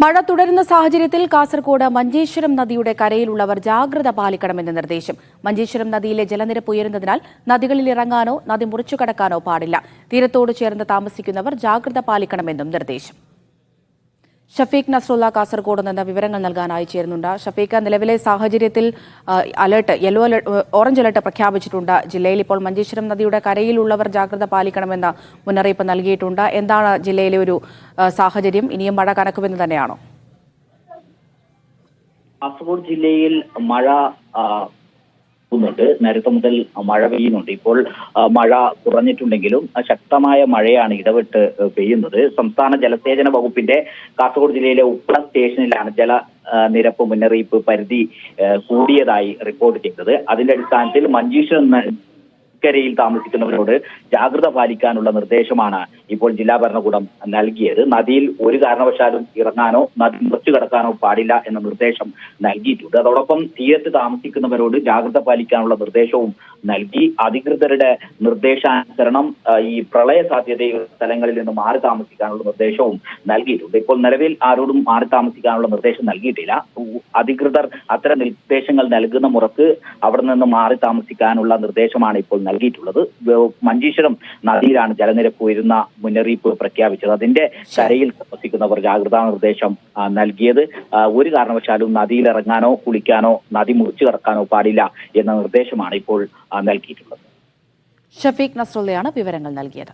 മഴ തുടരുന്ന സാഹചര്യത്തിൽ കാസർഗോഡ് മഞ്ചേശ്വരം നദിയുടെ കരയിലുള്ളവർ ജാഗ്രത പാലിക്കണമെന്ന് നിർദ്ദേശം. മഞ്ചേശ്വരം നദിയിലെ ജലനിരപ്പ് ഉയരുന്നതിനാൽ നദികളിൽ ഇറങ്ങാനോ നദി മുറിച്ചുകടക്കാനോ പാടില്ല. തീരത്തോട് ചേർന്ന് താമസിക്കുന്നവർ ജാഗ്രത പാലിക്കണമെന്നും നിർദ്ദേശം. ഷഫീഖ് നസ്രുള്ള കാസർഗോഡ് നിന്ന് വിവരങ്ങൾ നൽകാനായി ചേരുന്നുണ്ട്. ഷഫീഖ്, നിലവിലെ സാഹചര്യത്തിൽ ഓറഞ്ച് അലർട്ട് പ്രഖ്യാപിച്ചിട്ടുണ്ട്. ജില്ലയിൽ ഇപ്പോൾ മഞ്ചേശ്വരം നദിയുടെ കരയിലുള്ളവർ ജാഗ്രത പാലിക്കണമെന്ന മുന്നറിയിപ്പ് നൽകിയിട്ടുണ്ട്. എന്താണ് ജില്ലയിലെ ഒരു സാഹചര്യം? ഇനിയും മഴ കനക്കുമെന്ന് തന്നെയാണോ? കാസർഗോഡ് ജില്ലയിൽ മഴ നേരത്തെ മുതൽ മഴ പെയ്യുന്നുണ്ട്. ഇപ്പോൾ മഴ കുറഞ്ഞിട്ടുണ്ടെങ്കിലും ശക്തമായ മഴയാണ് ഇടവിട്ട് പെയ്യുന്നത്. സംസ്ഥാന ജലസേചന വകുപ്പിന്റെ കാസർഗോഡ് ജില്ലയിലെ ഉപ്പള സ്റ്റേഷനിലാണ് ജലനിരപ്പ് മുന്നറിയിപ്പ് പരിധി കൂടിയതായി റിപ്പോർട്ട് ചെയ്തത്. അതിന്റെ അടിസ്ഥാനത്തിൽ മഞ്ചേശ്വരം കരയിൽ താമസിക്കുന്നവരോട് ജാഗ്രത പാലിക്കാനുള്ള നിർദ്ദേശമാണ് ഇപ്പോൾ ജില്ലാ ഭരണകൂടം നൽകിയത്. നദിയിൽ ഒരു കാരണവശാലും ഇറങ്ങാനോ നദി മുറിച്ചു കടക്കാനോ പാടില്ല എന്ന നിർദ്ദേശം നൽകിയിട്ടുണ്ട്. അതോടൊപ്പം തീരത്ത് താമസിക്കുന്നവരോട് ജാഗ്രത പാലിക്കാനുള്ള നിർദ്ദേശവും നൽകി. അധികൃതരുടെ നിർദ്ദേശാനുസരണം ഈ പ്രളയ സാധ്യതയുള്ള സ്ഥലങ്ങളിൽ നിന്ന് മാറി താമസിക്കാനുള്ള നിർദ്ദേശവും നൽകിയിട്ടുണ്ട്. ഇപ്പോൾ നിലവിൽ ആരോടും മാറി താമസിക്കാനുള്ള നിർദ്ദേശം നൽകിയിട്ടില്ല. അധികൃതർ അത്തരം നിർദ്ദേശങ്ങൾ നൽകുന്ന മുറക്ക് അവിടെ നിന്ന് മാറി താമസിക്കാനുള്ള നിർദ്ദേശമാണ് ഇപ്പോൾ നൽകിയിട്ടുള്ളത്. മഞ്ചേശ്വരം നദിയിലാണ് ജലനിരപ്പ് ഉയരുന്ന മുന്നറിയിപ്പ് പ്രഖ്യാപിച്ചത്. അതിന്റെ കരയിൽ താമസിക്കുന്നവർ ജാഗ്രതാ നിർദ്ദേശം നൽകിയത്. ഒരു കാരണവശാലും നദിയിൽ ഇറങ്ങാനോ കുളിക്കാനോ നദി മുറിച്ചു കടക്കാനോ പാടില്ല എന്ന നിർദ്ദേശമാണ് ഇപ്പോൾ നൽകിയിട്ടുള്ളത്. ഷഫീഖ് നസ്രുള്ളയാണ് വിവരങ്ങൾ നൽകിയത്.